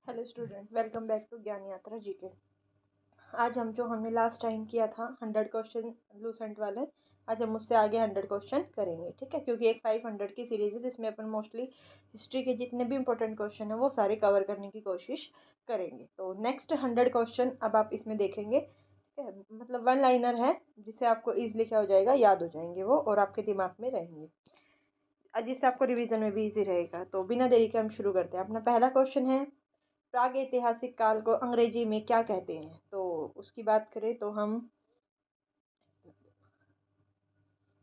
Hello student, welcome back to Gyan Yatra GK. आज हमने last time किया था 100 क्वेश्चन लूसेंट वाले। आज हम उससे आगे 100 क्वेश्चन करेंगे, ठीक है, क्योंकि एक 500 की सीरीज है जिसमें अपन मोस्टली हिस्ट्री के जितने भी इंपॉर्टेंट क्वेश्चन है वो सारे कवर करने की कोशिश करेंगे। तो नेक्स्ट 100 क्वेश्चन अब आप इसमें देखेंगे, ठीक है। मतलब वन लाइनर है जिससे आपको ईजिली क्या हो जाएगा, याद हो जाएंगे वो और आपके दिमाग में रहेंगे, जिससे आपको रिवीजन में भी इजी रहेगा। तो बिना देरी के हम शुरू करते हैं। अपना पहला क्वेश्चन है, प्रागैतिहासिक काल को अंग्रेजी में क्या कहते हैं। तो उसकी बात करें तो हम,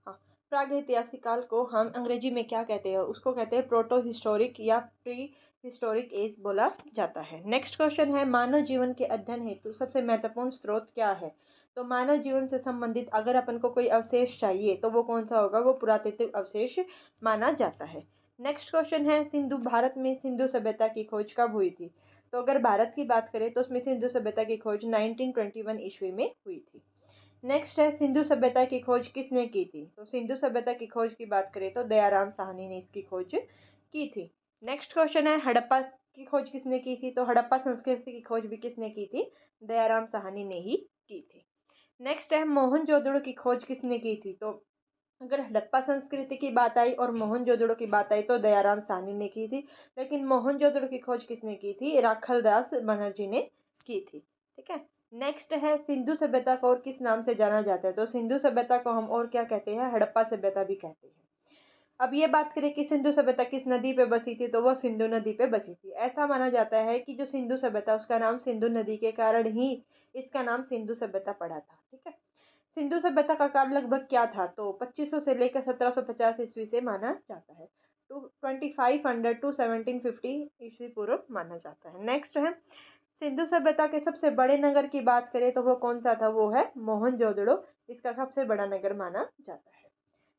हाँ, प्रागैतिहासिक काल को हम अंग्रेजी में क्या कहते हैं, उसको कहते हैं प्रोटो हिस्टोरिक या प्री हिस्टोरिक एज बोला जाता है। नेक्स्ट क्वेश्चन है, मानव जीवन के अध्ययन हेतु सबसे महत्वपूर्ण स्रोत क्या है। तो मानव जीवन से संबंधित अगर अपन को कोई अवशेष चाहिए तो वो कौन सा होगा, वो पुरातात्विक अवशेष माना जाता है। नेक्स्ट क्वेश्चन है, भारत में सिंधु सभ्यता की खोज कब हुई थी। तो अगर भारत की बात करें तो उसमें सिंधु सभ्यता की खोज 1921 ईस्वी में हुई थी। नेक्स्ट है, सिंधु सभ्यता की खोज किसने की थी। तो सिंधु सभ्यता की खोज की बात करें तो दयाराम साहनी ने इसकी खोज की थी। नेक्स्ट क्वेश्चन है, हड़प्पा की खोज किसने की थी। तो हड़प्पा संस्कृति की खोज भी किसने की थी, दयाराम साहनी ने ही की थी। नेक्स्ट है, मोहनजोदड़ो की खोज किसने की थी। तो अगर हड़प्पा संस्कृति की बात आई और मोहनजोदड़ो की बात आई तो दयाराम साहनी ने की थी, लेकिन मोहनजोदड़ो की खोज किसने की थी, राखल दास बनर्जी ने की थी, ठीक है। नेक्स्ट है, सिंधु सभ्यता को और किस नाम से जाना जाता है। तो सिंधु सभ्यता को हम और क्या कहते हैं, हड़प्पा सभ्यता भी कहते हैं। अब ये बात करें कि सिंधु सभ्यता किस नदी पे बसी थी, तो वो सिंधु नदी पे बसी थी। ऐसा माना जाता है कि जो सिंधु सभ्यता, उसका नाम सिंधु नदी के कारण ही इसका नाम सिंधु सभ्यता पड़ा था, ठीक है। सिंधु सभ्यता का काल लगभग क्या था। तो 2500 से लेकर 1750 ईस्वी से माना जाता है। टू 2500 टू 1750 ईस्वी पूर्व माना जाता है। नेक्स्ट है, सिंधु सभ्यता के सबसे बड़े नगर की बात करें तो वो कौन सा था, वो है मोहनजोदड़ो। इसका सबसे बड़ा नगर माना जाता है।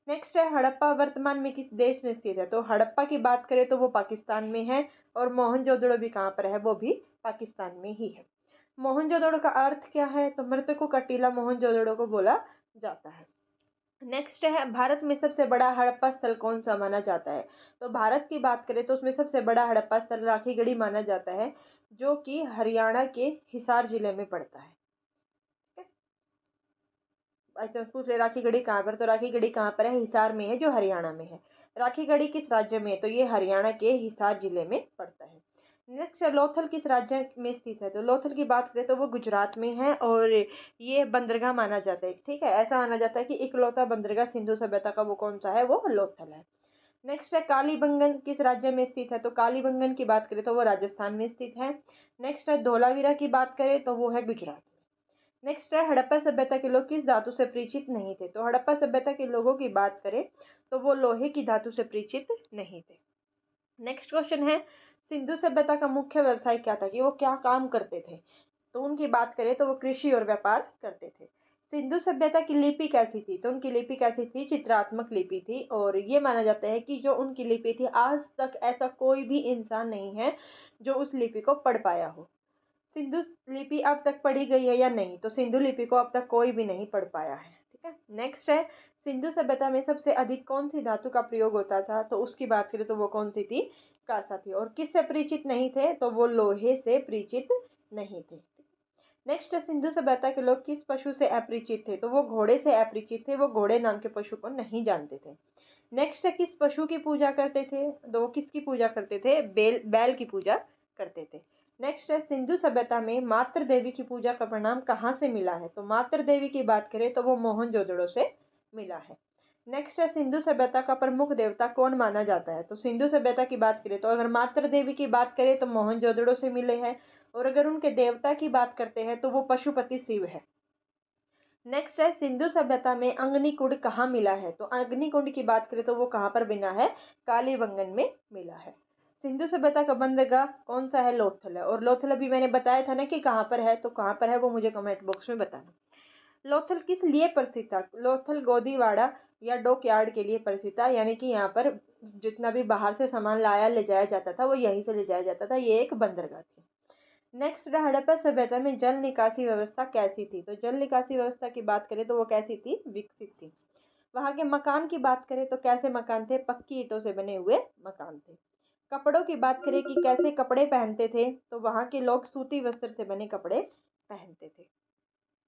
नेक्स्ट है, हड़प्पा वर्तमान में किस देश में स्थित है। तो हड़प्पा की बात करें तो वो पाकिस्तान में है और मोहनजोदड़ो भी कहाँ पर है, वो भी पाकिस्तान में ही है। मोहनजोदड़ो का अर्थ क्या है। तो मृतकों का टीला मोहनजोदड़ो को बोला जाता है। नेक्स्ट है, भारत में सबसे बड़ा हड़प्पा स्थल कौन सा माना जाता है। तो भारत की बात करें तो उसमें सबसे बड़ा हड़प्पा स्थल राखीगढ़ी माना जाता है, जो कि हरियाणा के हिसार जिले में पड़ता है। अच्छा, पूछ रहे राखीगढ़ी कहाँ पर, तो राखीगढ़ी कहाँ पर है, हिसार में है, जो हरियाणा में है। राखीगढ़ी किस राज्य में है, तो ये हरियाणा के हिसार जिले में पड़ता है। नेक्स्ट, लोथल किस राज्य में स्थित है। तो लोथल की बात करें तो वो गुजरात में है और ये बंदरगाह माना जाता है, ठीक है। ऐसा माना जाता है कि इकलौता बंदरगाह सिंधु सभ्यता का वो कौन सा है, वो लोथल है। नेक्स्ट है, कालीबंगन किस राज्य में स्थित है। तो कालीबंगन की बात करें तो वो राजस्थान में स्थित है। नेक्स्ट है, धोलावीरा की बात करें तो वो है गुजरात। नेक्स्ट है, हड़प्पा सभ्यता के लोग किस धातु से परिचित नहीं थे। तो हड़प्पा सभ्यता के लोगों की बात करें तो वो लोहे की धातु से परिचित नहीं थे। नेक्स्ट क्वेश्चन है, सिंधु सभ्यता का मुख्य व्यवसाय क्या था, कि वो क्या काम करते थे। तो उनकी बात करें तो वो कृषि और व्यापार करते थे। सिंधु सभ्यता की लिपि कैसी थी। तो उनकी लिपि कैसी थी, चित्रात्मक लिपि थी। और ये माना जाता है कि जो उनकी लिपि थी, आज तक ऐसा कोई भी इंसान नहीं है जो उस लिपि को पढ़ पाया हो। सिंधु लिपि अब तक पढ़ी गई है या नहीं। तो सिंधु लिपि को अब तक कोई भी नहीं पढ़ पाया है, ठीक है। नेक्स्ट है, सिंधु सभ्यता में सबसे अधिक कौन सी धातु का प्रयोग होता था। तो उसकी बात करें तो वो कौन सी थी, कांसा थी। और किससे परिचित नहीं थे, तो वो लोहे से परिचित नहीं थे। नेक्स्ट है, सिंधु सभ्यता के लोग किस पशु से अपरिचित थे। तो वो घोड़े से अपरिचित थे, वो घोड़े नाम के पशु को नहीं जानते थे। नेक्स्ट है, किस पशु की पूजा करते थे। तो वो किसकी पूजा करते थे, बैल की पूजा करते थे। नेक्स्ट है, सिंधु सभ्यता में मातृ देवी की पूजा का परिणाम कहाँ से मिला है। तो मातृ देवी की बात करें तो वो मोहनजोदड़ो से मिला है। नेक्स्ट है, सिंधु सभ्यता का प्रमुख देवता कौन माना जाता है। तो सिंधु सभ्यता की बात करें तो अगर मातृ देवी की बात करें तो मोहनजोदड़ो से मिले हैं, और अगर उनके देवता की बात करते हैं तो वो पशुपति शिव है। नेक्स्ट है, सिंधु सभ्यता में अग्निकुंड कहाँ मिला है। तो अग्निकुंड की बात करें तो वो कहाँ पर बना है, कालीबंगन में मिला है। सिंधु सभ्यता का बंदरगाह कौन सा है, लोथल है। और लोथल अभी मैंने बताया था ना कि कहाँ पर है, तो कहाँ पर है वो मुझे कमेंट बॉक्स में बताना। लोथल किस लिए प्रसिद्ध था। लोथल गोदीवाड़ा या डॉकयार्ड के लिए प्रसिद्ध था, यानी कि यहाँ पर जितना भी बाहर से सामान लाया ले जाया जाता था वो यहीं से ले जाया जाता था। ये एक बंदरगाह थी। नेक्स्ट, हड़प्पा सभ्यता में जल निकासी व्यवस्था कैसी थी। तो जल निकासी व्यवस्था की बात करें तो वो कैसी थी, विकसित थी। वहाँ के मकान की बात करें तो कैसे मकान थे, पक्की ईंटों से बने हुए मकान थे। कपड़ों की बात करें कि कैसे कपड़े पहनते थे, तो वहाँ के लोग सूती वस्त्र से बने कपड़े पहनते थे।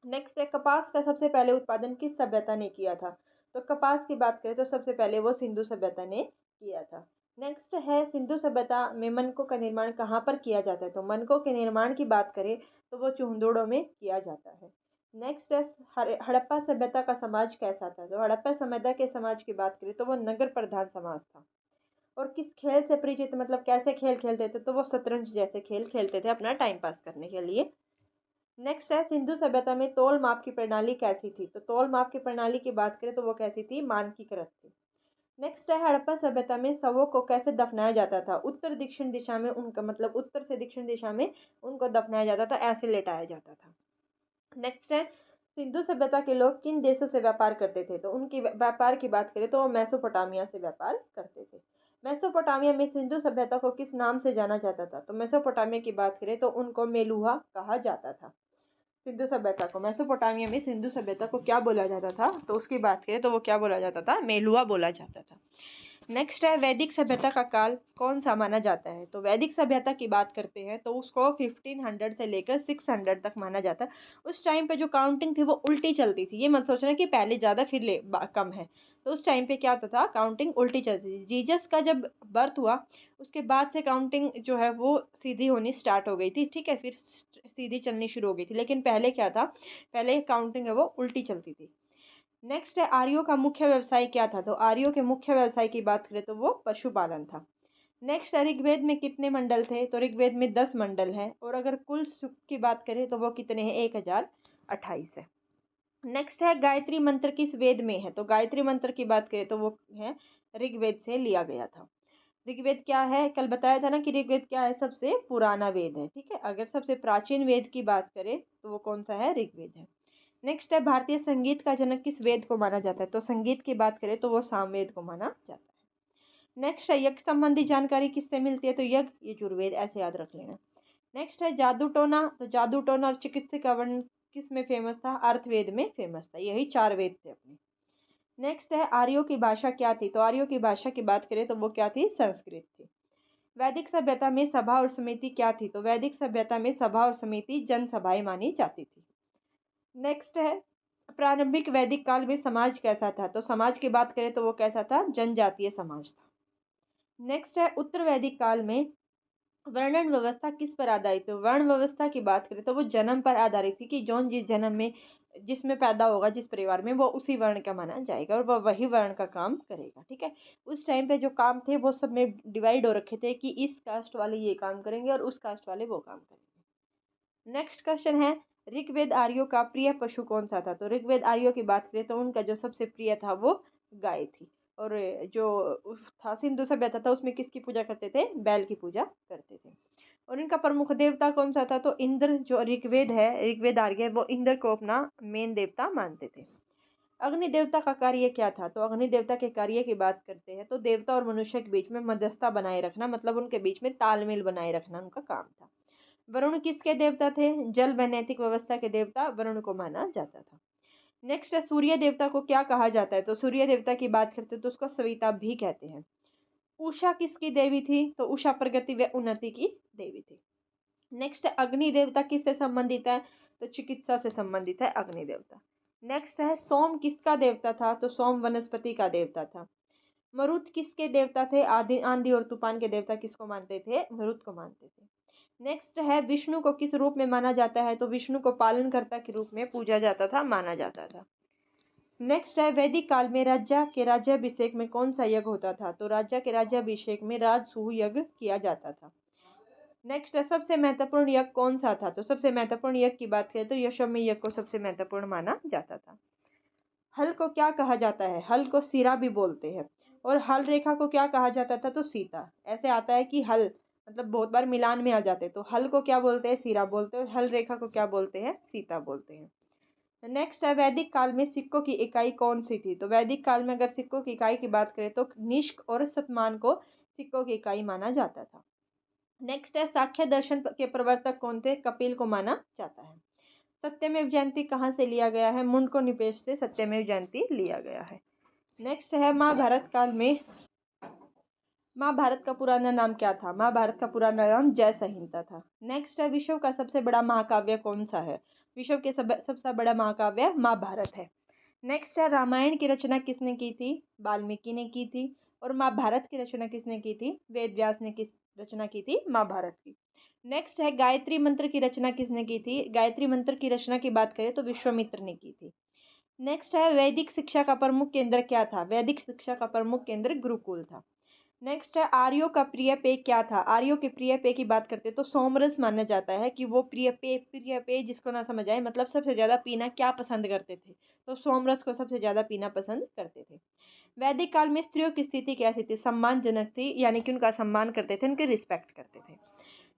नेक्स्ट है, कपास का सबसे पहले उत्पादन किस सभ्यता ने किया था? तो कपास की बात करें तो सबसे पहले वो सिंधु सभ्यता ने किया था। नेक्स्ट है, सिंधु सभ्यता में मनकों का निर्माण कहाँ पर किया जाता है? तो मनकों के निर्माण की बात करें तो वो चूंदड़ों में किया जाता है। नेक्स्ट है, हड़प्पा सभ्यता का समाज कैसा था? तो हड़प्पा सभ्यता के समाज की बात करें तो वो नगर प्रधान समाज था। और किस खेल से परिचित, मतलब कैसे खेल खेलते थे? तो वो शतरंज जैसे खेल खेलते थे अपना टाइम पास करने के लिए। नेक्स्ट है, सिंधु सभ्यता में तौल माप की प्रणाली कैसी थी? तो तौल माप की प्रणाली की बात करें तो वो कैसी थी? मानकीकृत थी। नेक्स्ट है, हड़प्पा सभ्यता में शवों को कैसे दफनाया जाता था? उत्तर दक्षिण दिशा में उनका, मतलब उत्तर से दक्षिण दिशा में उनको दफनाया जाता था, ऐसे लेटाया जाता था। नेक्स्ट है, सिंधु सभ्यता के लोग किन देशों से व्यापार करते थे? तो उनकी व्यापार की बात करें तो वो मेसोपोटामिया से व्यापार करते थे। मेसोपोटामिया में सिंधु सभ्यता को किस नाम से जाना जाता था? तो मेसोपोटामिया की बात करें तो उनको मेलुहा कहा जाता था। सिंधु सभ्यता को, मेसोपोटामिया में सिंधु सभ्यता को क्या बोला जाता था? तो उसकी बात करें तो वो क्या बोला जाता था? मेलुहा बोला जाता था। नेक्स्ट है, वैदिक सभ्यता का काल कौन सा माना जाता है? तो वैदिक सभ्यता की बात करते हैं तो उसको 1500 से लेकर 600 तक माना जाता है। उस टाइम पे जो काउंटिंग थी वो उल्टी चलती थी। ये मत सोचना कि पहले ज़्यादा फिर कम है। तो उस टाइम पे क्या होता था? काउंटिंग उल्टी चलती थी। जीसस का जब बर्थ हुआ उसके बाद से काउंटिंग जो है वो सीधी होनी स्टार्ट हो गई थी, ठीक है, फिर सीधी चलनी शुरू हो गई थी। लेकिन पहले क्या था? पहले काउंटिंग है वो उल्टी चलती थी। नेक्स्ट है, आर्यों का मुख्य व्यवसाय क्या था? तो आर्यों के मुख्य व्यवसाय की बात करें तो वो पशुपालन था। नेक्स्ट है, ऋग्वेद में कितने मंडल थे? तो ऋग्वेद में 10 मंडल हैं। और अगर कुल सुख की बात करें तो वो कितने हैं? 1028 है। नेक्स्ट है, गायत्री मंत्र किस वेद में है? तो गायत्री मंत्र की बात करें तो वो है ऋग्वेद से लिया गया था। ऋग्वेद क्या है? कल बताया था ना कि ऋग्वेद क्या है? सबसे पुराना वेद है, ठीक है। अगर सबसे प्राचीन वेद की बात करें तो वो कौन सा है? ऋग्वेद है। नेक्स्ट है, भारतीय संगीत का जनक किस वेद को माना जाता है? तो संगीत की बात करें तो वो सामवेद को माना जाता है। नेक्स्ट है, यज्ञ संबंधी जानकारी किससे मिलती है? तो यज्ञ यजुर्वेद, ऐसे याद रख लेना। नेक्स्ट है, जादू टोना। तो जादू टोना और चिकित्सा का वर्णन किस में फेमस था? अर्थवेद में फेमस था। यही 4 वेद थे अपने। नेक्स्ट है, आर्यों की भाषा क्या थी? तो आर्यों की भाषा की बात करें तो वो क्या थी? संस्कृत थी। वैदिक सभ्यता में सभा और समिति क्या थी? तो वैदिक सभ्यता में सभा और समिति जनसभाएं मानी जाती थी। नेक्स्ट है, प्रारंभिक वैदिक काल में समाज कैसा था? तो समाज की बात करें तो वो कैसा था? जनजातीय समाज था। नेक्स्ट है, उत्तर वैदिक काल में वर्णन व्यवस्था किस पर आधारित है? वर्ण व्यवस्था की बात करें तो वो जन्म पर आधारित थी कि जौन जिस जन्म में जिसमें पैदा होगा, जिस परिवार में, वो उसी वर्ण का माना जाएगा और वह वही वर्ण का काम करेगा, ठीक है। उस टाइम पे जो काम थे वो सब में डिवाइड हो रखे थे कि इस कास्ट वाले ये काम करेंगे और उस कास्ट वाले वो काम करेंगे। नेक्स्ट क्वेश्चन है, ऋग्वेद आर्यों का प्रिय पशु कौन सा था? तो ऋग्वेद आर्यों की बात करें तो उनका जो सबसे प्रिय था वो गाय थी। और जो था सिंधु सभ्यता था उसमें किसकी पूजा करते थे? बैल की पूजा करते थे। और इनका प्रमुख देवता कौन सा था? तो इंद्र, जो ऋग्वेद है, ऋग्वेद आर्य, वो इंद्र को अपना मेन देवता मानते थे। अग्नि देवता का कार्य क्या था? तो अग्नि देवता के कार्य की बात करते हैं तो देवता और मनुष्य के बीच में मध्यस्थता बनाए रखना, मतलब उनके बीच में तालमेल बनाए रखना उनका काम था। वरुण किसके देवता थे? जल व नैतिक व्यवस्था के देवता वरुण को माना जाता था। नेक्स्ट है, सूर्य देवता को क्या कहा जाता है? तो सूर्य देवता की बात करते हैं तो उसको सविता भी कहते हैं। उषा किसकी देवी थी? तो उषा प्रगति व उन्नति की देवी थी। नेक्स्ट, अग्नि देवता किससे संबंधित है? तो चिकित्सा से संबंधित है अग्नि देवता। नेक्स्ट है, सोम किसका देवता था? तो सोम वनस्पति का देवता था। मरुत किसके देवता थे? आदि आंधी और तूफान के देवता किसको मानते थे? मरुत को मानते थे। नेक्स्ट है, विष्णु को किस रूप में माना जाता है? तो विष्णु को पालनकर्ता के रूप में पूजा जाता था, माना जाता था। नेक्स्ट है, वैदिक काल में राजा के राज्याभिषेक में कौन सा यज्ञ होता था? तो राजा के राज्याभिषेक में राजसूय यज्ञ किया जाता था। नेक्स्ट है, सबसे महत्वपूर्ण यज्ञ कौन सा था? तो सबसे महत्वपूर्ण यज्ञ की बात करें तो यशोमेध यज्ञ को सबसे महत्वपूर्ण माना जाता था। हल को क्या कहा जाता है? हल को सिरा भी बोलते हैं। और हल रेखा को क्या कहा जाता था? तो सीता। ऐसे आता है कि हल, मतलब बहुत बार मिलान में आ जाते, तो हल को क्या बोलते हैं? सिरा बोलते हैं। और हल रेखा को क्या बोलते हैं? सीता बोलते हैं। नेक्स्ट है, वैदिक काल में सिक्कों की इकाई कौन सी थी? तो वैदिक काल में अगर सिक्कों की इकाई की बात करें तो निष्क और शतमान को सिक्कों की इकाई माना जाता था। नेक्स्ट है, सांख्य दर्शन के प्रवर्तक कौन थे? कपिल को माना जाता है। सत्यमेव जयंती कहाँ से लिया गया है? मुंडको निपेश से सत्यमेव जयंती लिया गया है। नेक्स्ट है, महाभारत काल में महाभारत का पुराना नाम क्या था? महाभारत का पुराना नाम जय संहिता था। नेक्स्ट है, विश्व का सबसे बड़ा महाकाव्य कौन सा है? विश्व के सबसे बड़ा महाकाव्य महाभारत है। नेक्स्ट है, रामायण की रचना किसने की थी? वाल्मीकि ने की थी। और महाभारत की रचना किसने की थी? वेद व्यास ने किस रचना की थी? महाभारत की। नेक्स्ट है, गायत्री मंत्र की रचना किसने की थी? गायत्री मंत्र की रचना की बात करें तो विश्वामित्र ने की थी। नेक्स्ट है, वैदिक शिक्षा का प्रमुख केंद्र क्या था? वैदिक शिक्षा का प्रमुख केंद्र गुरुकुल था। नेक्स्ट है, आर्यों का प्रिय पेय क्या था? आर्यों के प्रिय पेय की बात करते हैं तो सोमरस माना जाता है कि वो प्रिय पेय जिसको ना समझ आए, मतलब सबसे ज्यादा पीना क्या पसंद करते थे, तो सोमरस को सबसे ज्यादा पीना पसंद करते थे। वैदिक काल में स्त्रियों की स्थिति कैसी थी? सम्मानजनक थी, यानी कि उनका सम्मान करते थे, उनके रिस्पेक्ट करते थे।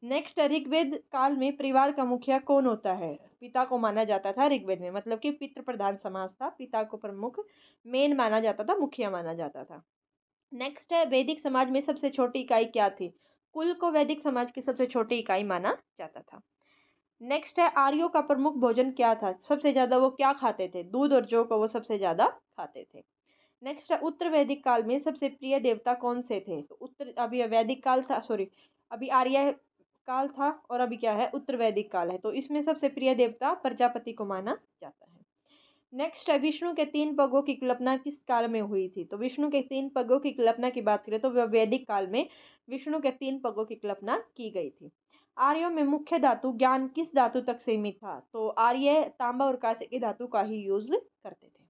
नेक्स्ट, ऋग्वेद काल में परिवार का मुखिया कौन होता है? पिता को माना जाता था ऋग्वेद में, मतलब कि पितृ प्रधान समाज था, पिता को प्रमुख मेन माना जाता था, मुखिया माना जाता था। नेक्स्ट है, वैदिक समाज में सबसे छोटी इकाई क्या थी? कुल को वैदिक समाज की सबसे छोटी इकाई माना जाता था। नेक्स्ट है, आर्यों का प्रमुख भोजन क्या था? सबसे ज्यादा वो क्या खाते थे? दूध और जौ को वो सबसे ज्यादा खाते थे। नेक्स्ट है, उत्तर वैदिक काल में सबसे प्रिय देवता कौन से थे? तो उत्तर, अभी वैदिक काल था, सॉरी, अभी आर्य काल था और अभी क्या है, उत्तर वैदिक काल है, तो इसमें सबसे प्रिय देवता प्रजापति को माना जाता है। नेक्स्ट है, विष्णु के 3 पगों की कल्पना किस काल में हुई थी? तो विष्णु के 3 पगों की कल्पना की बात करें तो वह वैदिक काल में विष्णु के 3 पगों की कल्पना की गई थी। आर्यों में मुख्य धातु ज्ञान किस धातु तक सीमित था? तो आर्य तांबा और कांसे की धातु का ही यूज करते थे।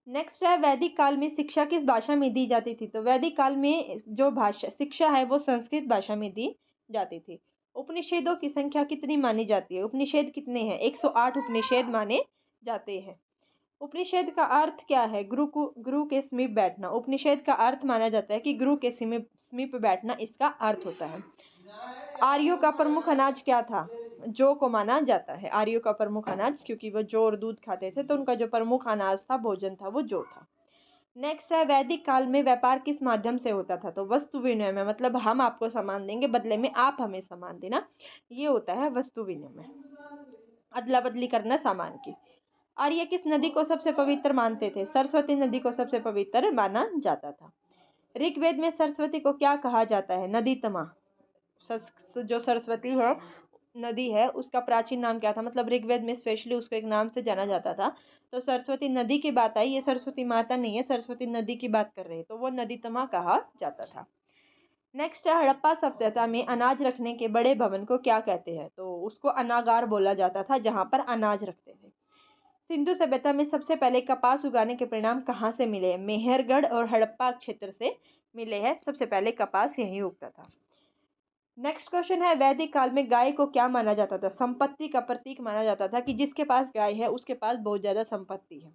नेक्स्ट है, वैदिक काल में शिक्षा किस भाषा में दी जाती थी? तो वैदिक काल में जो भाषा शिक्षा है वो संस्कृत भाषा में दी जाती थी। उपनिषेदों की संख्या कितनी मानी जाती है? उपनिषेद कितने हैं? 108 उपनिषेद माने जाते हैं। उपनिषेद का अर्थ क्या है? गुरु के समीप बैठना। उपनिषेद का अर्थ माना जाता है कि गुरु के समीप बैठना, इसका अर्थ होता है। आर्यों का प्रमुख अनाज क्या था? जौ को माना जाता है आर्यों का प्रमुख अनाज, क्योंकि वो जौ और दूध खाते थे, तो उनका जो प्रमुख अनाज था, भोजन था, वो जौ था। नेक्स्ट है, वैदिक काल में व्यापार किस माध्यम से होता था? तो वस्तु विनिमय, मतलब हम आपको सामान देंगे, बदले में आप हमें सामान देना, ये होता है वस्तु विनिमय, अदला बदली करना सामान की। आर्य किस नदी को सबसे पवित्र मानते थे? सरस्वती नदी को सबसे पवित्र माना जाता था। ऋग्वेद में सरस्वती को क्या कहा जाता है? नदी तमा। जो सरस्वती है, नदी है, उसका प्राचीन नाम क्या था? मतलब ऋग्वेद में स्पेशली उसको एक नाम से जाना जाता था। तो सरस्वती नदी की बात आई, ये सरस्वती माता नहीं है, सरस्वती नदी की बात कर रहे हैं, तो वो नदी तमा कहा जाता था। नेक्स्ट है, हड़प्पा सभ्यता में अनाज रखने के बड़े भवन को क्या कहते हैं? तो उसको अनागार बोला जाता था, जहाँ पर अनाज रखते थे। सिंधु सभ्यता में सबसे पहले कपास उगाने के परिणाम कहाँ से मिले? मेहरगढ़ और हड़प्पा क्षेत्र से मिले हैं, सबसे पहले कपास यहीं उगता था। नेक्स्ट क्वेश्चन है, वैदिक काल में गाय को क्या माना जाता था? संपत्ति का प्रतीक माना जाता था, कि जिसके पास गाय है उसके पास बहुत ज्यादा संपत्ति है।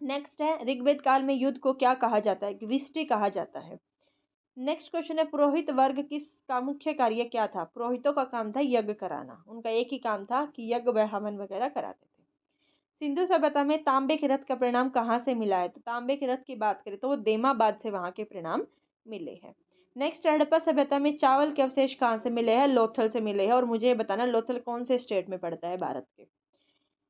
नेक्स्ट है, ऋग्वेद काल में युद्ध को क्या कहा जाता है? विष्टि कहा जाता है। नेक्स्ट क्वेश्चन है, पुरोहित वर्ग किसका मुख्य कार्य क्या था? पुरोहितों का काम था यज्ञ कराना, उनका एक ही काम था कि यज्ञ व हवन वगैरह कराते थे। सिंधु सभ्यता में तांबे के रथ का परिणाम कहाँ से मिला है? तो तांबे के रथ की बात करें तो वो देमाबाद से वहां के परिणाम मिले हैं। नेक्स्ट, हड़प्पा सभ्यता में चावल के अवशेष कहाँ से मिले हैं? लोथल से मिले हैं, और मुझे ये बताना लोथल कौन से स्टेट में पड़ता है भारत के।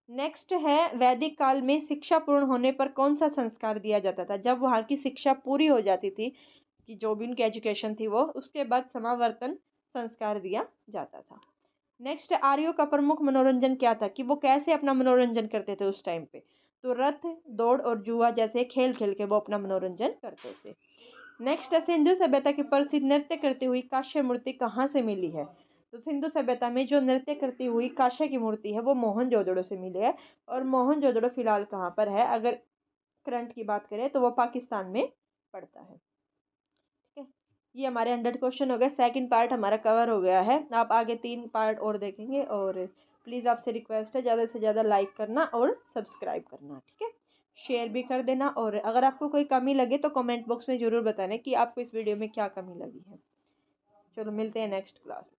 नेक्स्ट है, वैदिक काल में शिक्षा पूर्ण होने पर कौन सा संस्कार दिया जाता था? जब वहाँ की शिक्षा पूरी हो जाती थी, कि जो भी उनकी एजुकेशन थी वो, उसके बाद समावर्तन संस्कार दिया जाता था। नेक्स्ट, आर्यों का प्रमुख मनोरंजन क्या था? कि वो कैसे अपना मनोरंजन करते थे उस टाइम पे? तो रथ दौड़ और जुआ जैसे खेल खेल के वो अपना मनोरंजन करते थे। नेक्स्ट है, सिंधु सभ्यता की प्रसिद्ध नृत्य करती हुई कांस्य मूर्ति कहाँ से मिली है? तो सिंधु सभ्यता में जो नृत्य करती हुई कांस्य की मूर्ति है वो मोहनजोदड़ो से मिली है, और मोहनजोदड़ो फिलहाल कहाँ पर है? अगर करंट की बात करें तो वो पाकिस्तान में पड़ता है। ठीक है, ये हमारे 100 क्वेश्चन हो गए, सेकंड पार्ट हमारा कवर हो गया है। आप आगे 3 पार्ट और देखेंगे, और प्लीज़ आपसे रिक्वेस्ट है ज़्यादा से ज़्यादा लाइक करना और सब्सक्राइब करना, ठीक है, शेयर भी कर देना, और अगर आपको कोई कमी लगे तो कमेंट बॉक्स में ज़रूर बताना कि आपको इस वीडियो में क्या कमी लगी है। चलो मिलते हैं नेक्स्ट क्लास में।